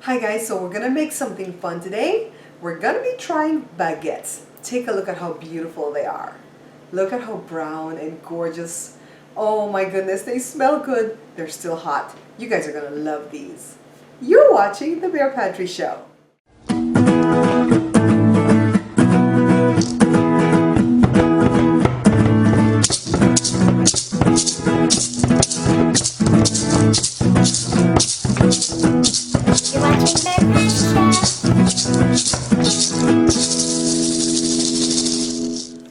Hi guys, so we're gonna make something fun today. We're gonna be trying baguettes. Take a look at how beautiful they are. Look at how brown and gorgeous. Oh my goodness, they smell good. They're still hot. You guys are gonna love these. You're watching the Bear Pantry Show.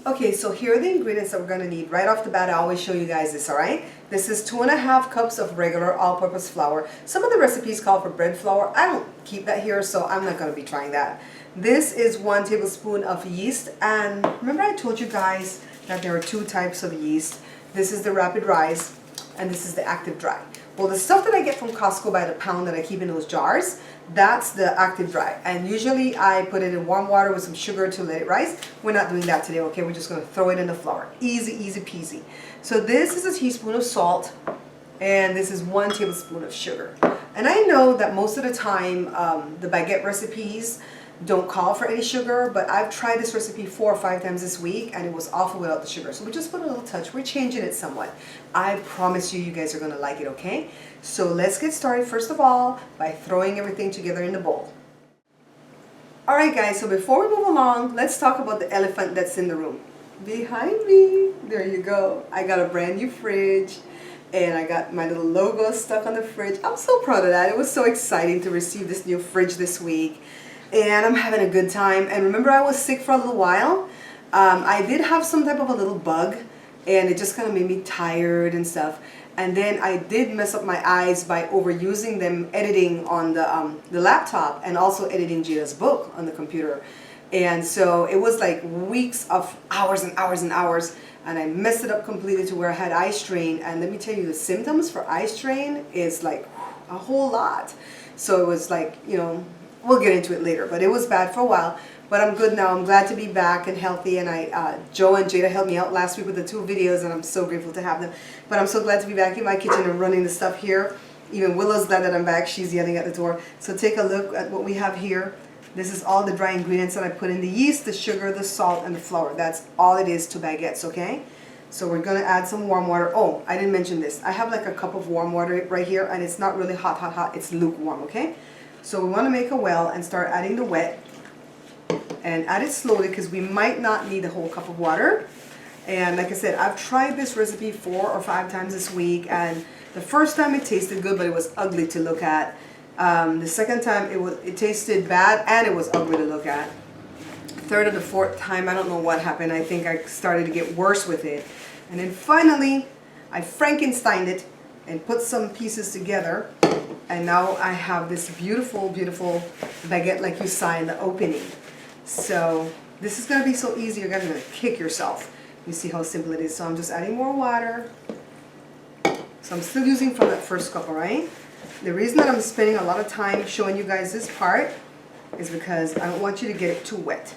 Okay, so here are the ingredients that we're going to need. Right off the bat, I always show you guys this, alright? This is 2.5 cups of regular all-purpose flour. Some of the recipes call for bread flour. I don't keep that here, so I'm not going to be trying that. This is 1 tablespoon of yeast, and remember I told you guys that there are 2 types of yeast. This is the rapid rise, and this is the active dry. Well, the stuff that I get from Costco by the pound that I keep in those jars, that's the active dry. And usually I put it in warm water with some sugar to let it rise. We're not doing that today, okay? We're just going to throw it in the flour. Easy, easy peasy. So this is a teaspoon of salt, and this is 1 tablespoon of sugar. And I know that most of the time the baguette recipes don't call for any sugar, but I've tried this recipe 4 or 5 times this week and it was awful without the sugar. So we just put a little touch. We're changing it somewhat. I promise you, you guys are going to like it, okay? So let's get started first of all by throwing everything together in the bowl. Alright guys, so before we move along, let's talk about the elephant that's in the room. Behind me, there you go. I got a brand new fridge and I got my little logo stuck on the fridge. I'm so proud of that. It was so exciting to receive this new fridge this week. And I'm having a good time. And remember, I was sick for a little while. I did have some type of a little bug, and it just kind of made me tired and stuff. And then I did mess up my eyes by overusing them editing on the laptop and also editing Jada's book on the computer. And so it was like weeks of hours and hours and hours, and I messed it up completely to where I had eye strain. And let me tell you, the symptoms for eye strain is like a whole lot. So it was like, you know, we'll get into it later, but it was bad for a while. But I'm good now. I'm glad to be back and healthy. And Joe and Jada helped me out last week with the 2 videos, and I'm so grateful to have them. But I'm so glad to be back in my kitchen and running the stuff here. Even Willow's glad that I'm back. She's yelling at the door. So take a look at what we have here. This is all the dry ingredients that I put in: the yeast, the sugar, the salt, and the flour. That's all it is to baguettes, okay? So we're going to add some warm water. Oh, I didn't mention this. I have like a cup of warm water right here, and it's not really hot, hot, hot. It's lukewarm, okay? So we want to make a well and start adding the wet, and add it slowly because we might not need a whole cup of water. And like I said, I've tried this recipe 4 or 5 times this week, and the first time it tasted good, but it was ugly to look at. The second time it tasted bad and it was ugly to look at. Third or the 4th time, I don't know what happened. I think I started to get worse with it. And then finally, I Frankensteined it and put some pieces together. And now I have this beautiful, beautiful baguette like you saw in the opening. So this is going to be so easy, you're going to kick yourself. You see how simple it is. So I'm just adding more water. So I'm still using from that first cup, alright? The reason that I'm spending a lot of time showing you guys this part is because I don't want you to get it too wet.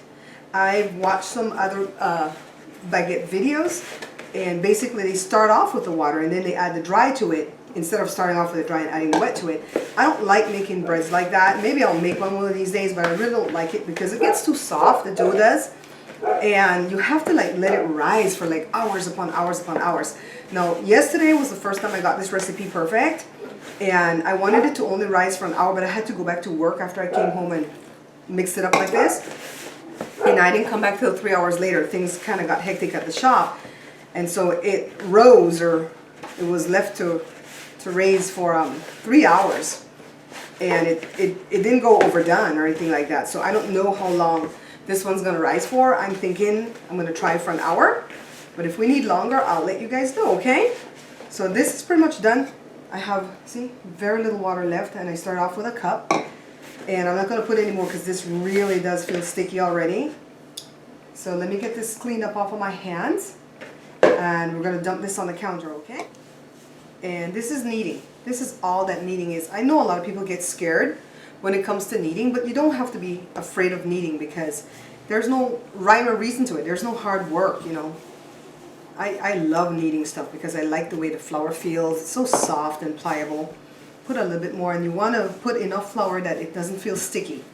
I've watched some other baguette videos, and basically they start off with the water and then they add the dry to it, instead of starting off with the dry and adding the wet to it. I don't like making breads like that. Maybe I'll make one of these days, but I really don't like it because it gets too soft, the dough does. And you have to like let it rise for like hours upon hours upon hours. Now, yesterday was the first time I got this recipe perfect. And I wanted it to only rise for an hour, but I had to go back to work after I came home and mixed it up like this. And I didn't come back till 3 hours later. Things kind of got hectic at the shop. And so it rose, or it was left to raise for 3 hours, and it didn't go overdone or anything like that. So I don't know how long this one's gonna rise for. I'm thinking I'm gonna try for an hour, but if we need longer, I'll let you guys know, okay? So this is pretty much done. I have, see, very little water left, and I start off with a cup, and I'm not gonna put any more because this really does feel sticky already. So let me get this cleaned up off of my hands, and we're gonna dump this on the counter, okay? And this is kneading. This is all that kneading is. I know a lot of people get scared when it comes to kneading, but you don't have to be afraid of kneading because there's no rhyme or reason to it. There's no hard work, you know. I love kneading stuff because I like the way the flour feels. It's so soft and pliable. put a little bit more, and you want to put enough flour that it doesn't feel sticky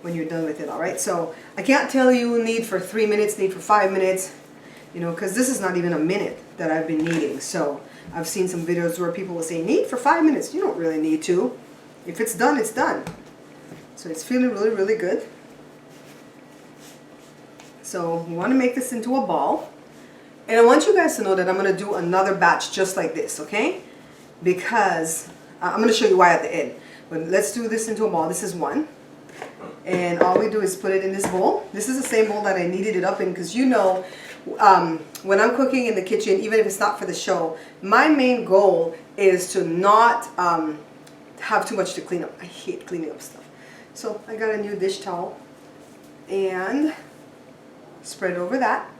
when you're done with it, all right? So I can't tell you need for 3 minutes, need for 5 minutes, you know, because this is not even a minute that I've been kneading. So I've seen some videos where people will say knead for 5 minutes. You don't really need to. If it's done, it's done. So it's feeling really, really good. So you want to make this into a ball. And I want you guys to know that I'm going to do another batch just like this, okay? Because I'm going to show you why at the end. But let's do this into a ball. This is one. And all we do is put it in this bowl. This is the same bowl that I kneaded it up in, because you know, when I'm cooking in the kitchen, even if it's not for the show, my main goal is to not have too much to clean up. I hate cleaning up stuff. So I got a new dish towel and spread over that.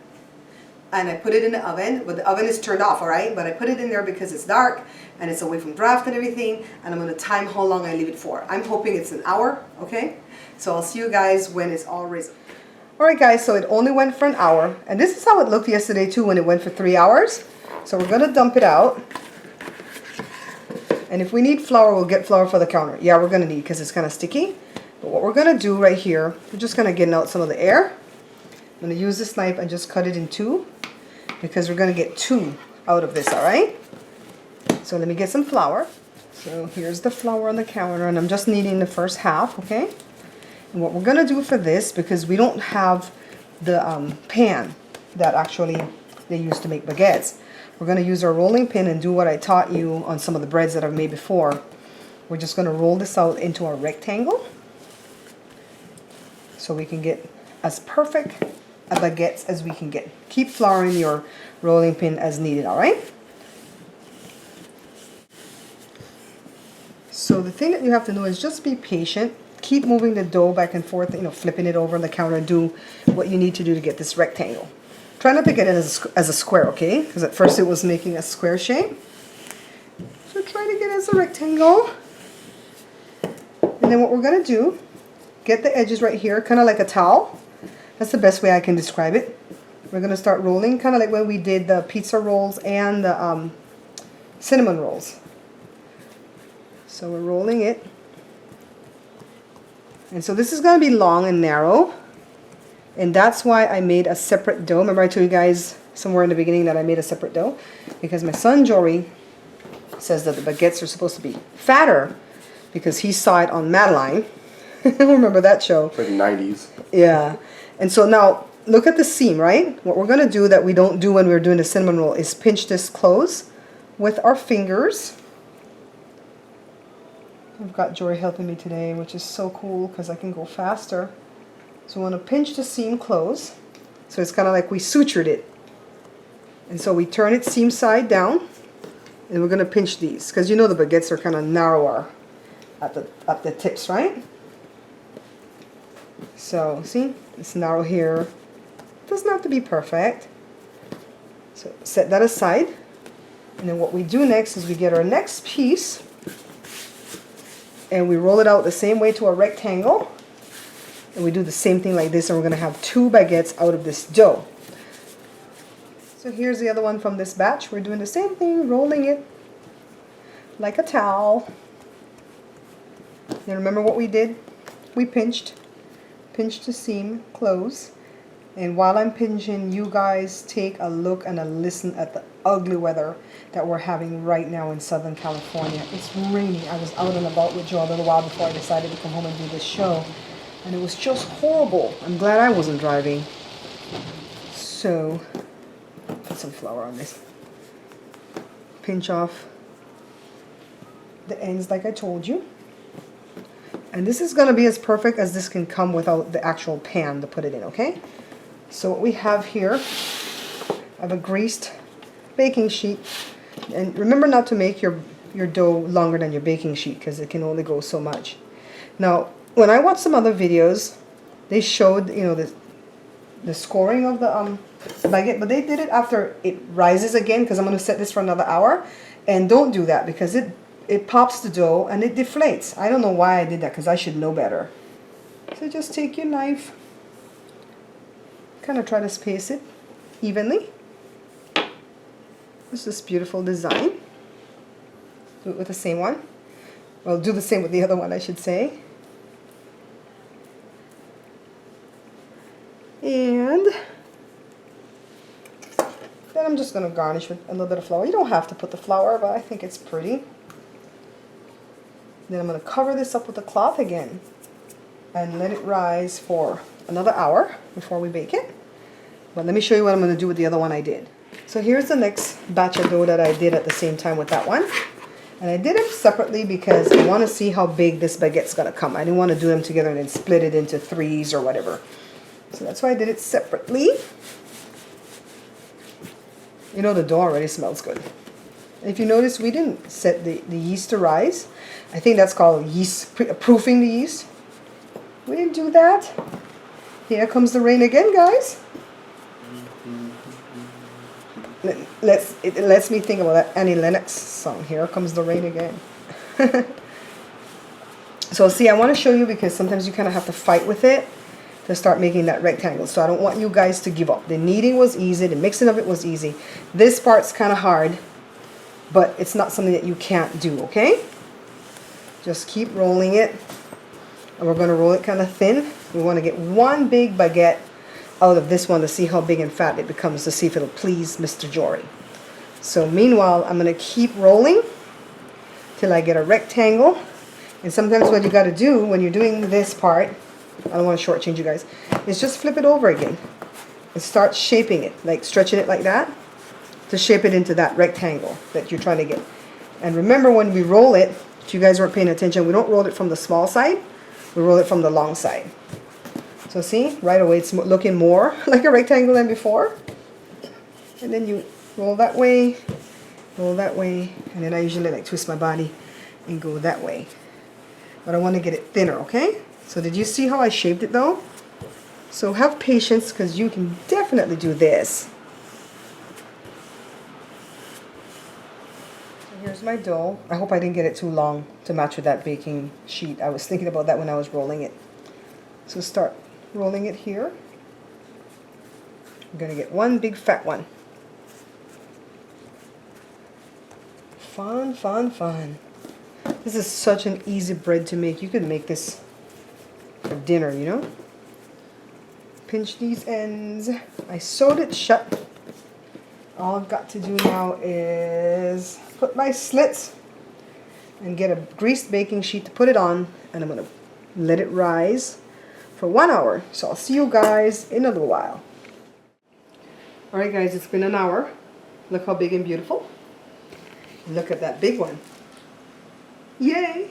And I put it in the oven, but the oven is turned off, all right? But I put it in there because it's dark and it's away from draft and everything, and I'm gonna time how long I leave it for. I'm hoping it's an hour, okay? So I'll see you guys when it's all risen. All right, guys, so it only went for an hour, and this is how it looked yesterday too when it went for 3 hours. So we're gonna dump it out. And if we need flour, we'll get flour for the counter. Yeah, we're gonna need, because it's kind of sticky. But what we're gonna do right here, we're just gonna get out some of the air. I'm gonna use this knife and just cut it in two, because we're gonna get 2 out of this, all right? So let me get some flour. So here's the flour on the counter, and I'm just kneading the first half, okay? And what we're gonna do for this, because we don't have the pan that actually they use to make baguettes, we're gonna use our rolling pin and do what I taught you on some of the breads that I've made before. We're just gonna roll this out into a rectangle so we can get as perfect a baguettes as we can get. Keep flouring your rolling pin as needed, all right? So the thing that you have to do is just be patient. Keep moving the dough back and forth, you know, flipping it over on the counter, and do what you need to do to get this rectangle. Try not to get it as a square, okay? Because at first it was making a square shape. So try to get it as a rectangle. And then what we're gonna do, get the edges right here, kind of like a towel. That's the best way I can describe it. We're gonna start rolling, kind of like when we did the pizza rolls and the cinnamon rolls. So we're rolling it. And so this is gonna be long and narrow. And that's why I made a separate dough. Remember I told you guys somewhere in the beginning that I made a separate dough? Because my son Jory says that the baguettes are supposed to be fatter, because he saw it on Madeline. Remember that show? For the 90s. Yeah. And so now, look at the seam, right? What we're going to do that we don't do when we're doing the cinnamon roll is pinch this close with our fingers. I've got Jory helping me today, which is so cool because I can go faster. So we want to pinch the seam close. So it's kind of like we sutured it. And so we turn it seam side down, and we're going to pinch these, because you know the baguettes are kind of narrower at the tips, right? So see, it's narrow here. Doesn't have to be perfect. So set that aside. And then what we do next is we get our next piece and we roll it out the same way to a rectangle. And we do the same thing like this, and we're going to have 2 baguettes out of this dough. So here's the other one from this batch. We're doing the same thing, rolling it like a towel. You remember what we did? We pinched the seam close, and while I'm pinching, you guys take a look and a listen at the ugly weather that we're having right now in Southern California. It's raining. I was out and about with Joe a little while before I decided to come home and do this show, and it was just horrible. I'm glad I wasn't driving. So put some flour on this. Pinch off the ends like I told you. And this is going to be as perfect as this can come without the actual pan to put it in, okay? So what we have here, I have a greased baking sheet. And remember not to make your dough longer than your baking sheet, because it can only go so much. Now, when I watched some other videos, they showed, you know, the scoring of the baguette, but they did it after it rises again, because I'm going to set this for another hour. And don't do that, because it pops the dough and it deflates. I don't know why I did that, because I should know better. So just take your knife, kind of try to space it evenly. It's this beautiful design. Do it with the same one. Well, do the same with the other one, I should say. And then I'm just going to garnish with a little bit of flour. You don't have to put the flour, but I think it's pretty. Then I'm going to cover this up with a cloth again and let it rise for another hour before we bake it. But let me show you what I'm going to do with the other one I did. So here's the next batch of dough that I did at the same time with that one. And I did them separately because I want to see how big this baguette's going to come. I didn't want to do them together and then split it into threes or whatever. So that's why I did it separately. You know, the dough already smells good. And if you notice, we didn't set the yeast to rise. I think that's called yeast, proofing the yeast. We didn't do that. Here comes the rain again, guys. It lets me think about that Annie Lennox song, Here Comes the Rain Again. So see, I want to show you because sometimes you kind of have to fight with it to start making that rectangle. So I don't want you guys to give up. The kneading was easy, the mixing of it was easy. This part's kind of hard, but it's not something that you can't do, okay? Just keep rolling it. And we're going to roll it kind of thin. We want to get one big baguette out of this one to see how big and fat it becomes, to see if it'll please Mr. Jory. So meanwhile, I'm going to keep rolling till I get a rectangle. And sometimes what you got to do when you're doing this part, I don't want to shortchange you guys, is just flip it over again and start shaping it, like stretching it like that to shape it into that rectangle that you're trying to get. And remember, when we roll it, if you guys weren't paying attention, we don't roll it from the small side, we roll it from the long side. So see, right away it's looking more like a rectangle than before. And then you roll that way, and then I usually like twist my body and go that way. But I want to get it thinner, okay? So did you see how I shaped it though? So have patience, because you can definitely do this. So here's my dough. I hope I didn't get it too long to match with that baking sheet. I was thinking about that when I was rolling it. So start rolling it here. I'm going to get one big fat one. Fun, fun, fun. This is such an easy bread to make. You could make this for dinner, you know. Pinch these ends. I sewed it shut. All I've got to do now is put my slits and get a greased baking sheet to put it on, and I'm going to let it rise for 1 hour. So I'll see you guys in a little while. Alright guys, it's been an hour. Look how big and beautiful. Look at that big one. Yay!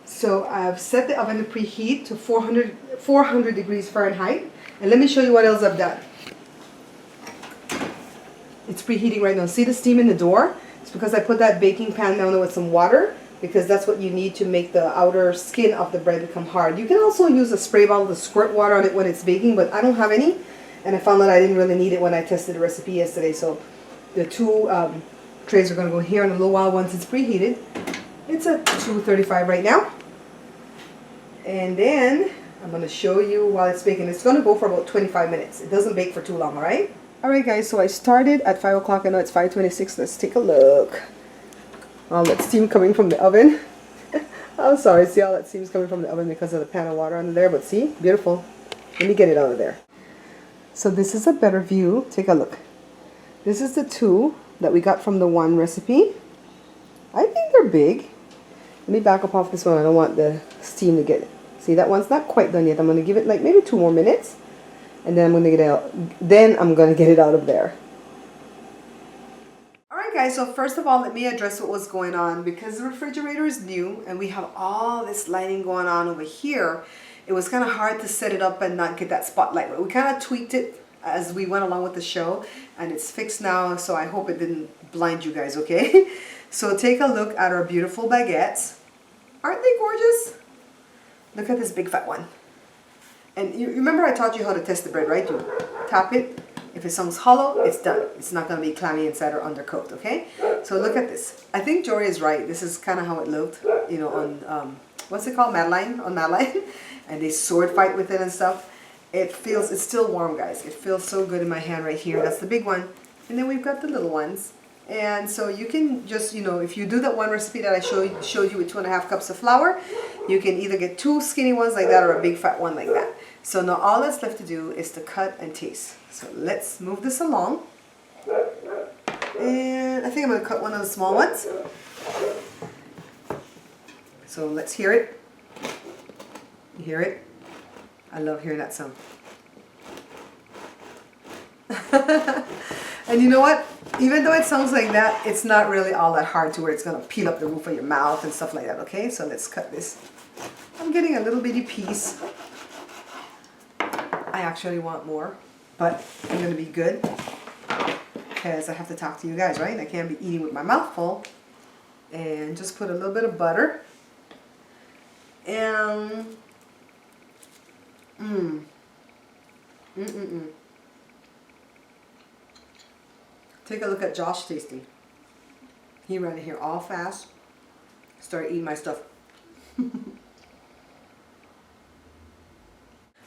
So I've set the oven to preheat to 400 degrees Fahrenheit. And let me show you what else I've done. It's preheating right now. See the steam in the door? It's because I put that baking pan down there with some water, because that's what you need to make the outer skin of the bread become hard. You can also use a spray bottle to squirt water on it when it's baking, but I don't have any. And I found that I didn't really need it when I tested the recipe yesterday. So the two trays are going to go here in a little while once it's preheated. It's at 235 right now. And then I'm going to show you while it's baking. It's going to go for about 25 minutes. It doesn't bake for too long, alright? Alright guys, so I started at 5 o'clock. I know it's 5:26. Let's take a look. All that steam coming from the oven. I'm sorry, see all that steam is coming from the oven because of the pan of water under there. But see, beautiful. Let me get it out of there. So this is a better view. Take a look. This is the two that we got from the one recipe. I think they're big. Let me back up off this one. I don't want the steam to get it. See, that one's not quite done yet. I'm going to give it like maybe 2 more minutes. And then I'm going to get it out. Then I'm going to get it out of there. Alright guys, so first of all, let me address what was going on. Because the refrigerator is new and we have all this lighting going on over here, it was kind of hard to set it up and not get that spotlight. But we kind of tweaked it as we went along with the show. And it's fixed now, so I hope it didn't blind you guys, okay? So take a look at our beautiful baguettes. Aren't they gorgeous? Look at this big fat one. And you remember I taught you how to test the bread, right? You tap it. If it sounds hollow, it's done. It's not going to be clammy inside or undercooked, okay? So look at this. I think Jory is right. This is kind of how it looked, you know, on, what's it called? Madeline? On Madeline. And they sword fight with it and stuff. It's still warm, guys. It feels so good in my hand right here. That's the big one. And then we've got the little ones. And so you can just, if you do that one recipe that I showed you with 2.5 cups of flour, you can either get 2 skinny ones like that or a big fat one like that. So now all that's left to do is to cut and taste. So let's move this along. And I think I'm going to cut one of the small ones. So let's hear it. You hear it? I love hearing that sound. And you know what? Even though it sounds like that, it's not really all that hard to where it's going to peel up the roof of your mouth and stuff like that, okay? So let's cut this. I'm getting a little bitty piece. I actually want more, but I'm going to be good because I have to talk to you guys, right? I can't be eating with my mouth full. And just put a little bit of butter. And take a look at Josh tasting. He ran in here all fast, started eating my stuff.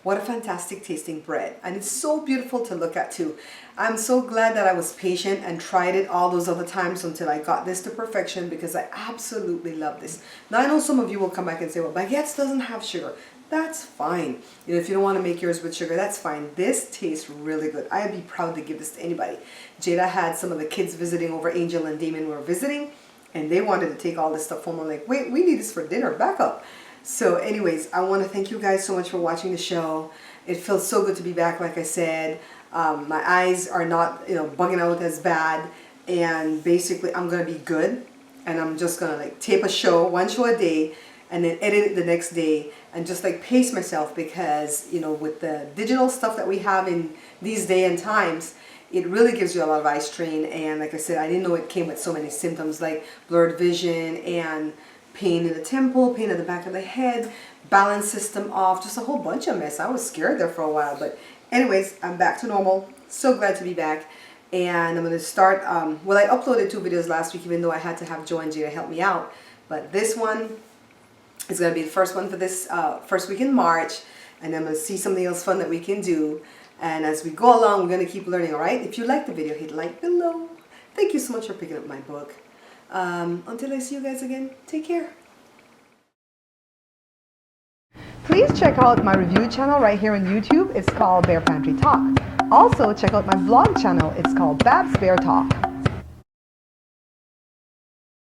What a fantastic tasting bread. And it's so beautiful to look at too. I'm so glad that I was patient and tried it all those other times until I got this to perfection, because I absolutely love this. Now I know some of you will come back and say, well, Baguettes doesn't have sugar. That's fine. If you don't want to make yours with sugar, that's fine. This tastes really good. I'd be proud to give this to anybody. Jada had some of the kids visiting over. Angel and Damon were visiting, and they wanted to take all this stuff home. I'm like, wait, we need this for dinner. Back up. So anyways, I want to thank you guys so much for watching the show. It feels so good to be back, like I said. My eyes are not, bugging out as bad. And basically, I'm going to be good. And I'm just going to tape a show, one show a day, and then edit it the next day. And just pace myself, because, with the digital stuff that we have in these day and times, it really gives you a lot of eye strain. And like I said, I didn't know it came with so many symptoms like blurred vision and pain in the temple, pain at the back of the head, balance system off, just a whole bunch of mess. I was scared there for a while, but anyways, I'm back to normal. So glad to be back. And I'm going to start, well, I uploaded 2 videos last week, even though I had to have Joe and Jada help me out. But this one is going to be the first one for this first week in March. And I'm going to see something else fun that we can do. And as we go along, we're going to keep learning, all right? If you like the video, hit like below. Thank you so much for picking up my book. Until I see you guys again, take care. Please check out my review channel right here on YouTube. It's called Bear Pantry Talk. Also, check out my vlog channel. It's called Babs Bear Talk.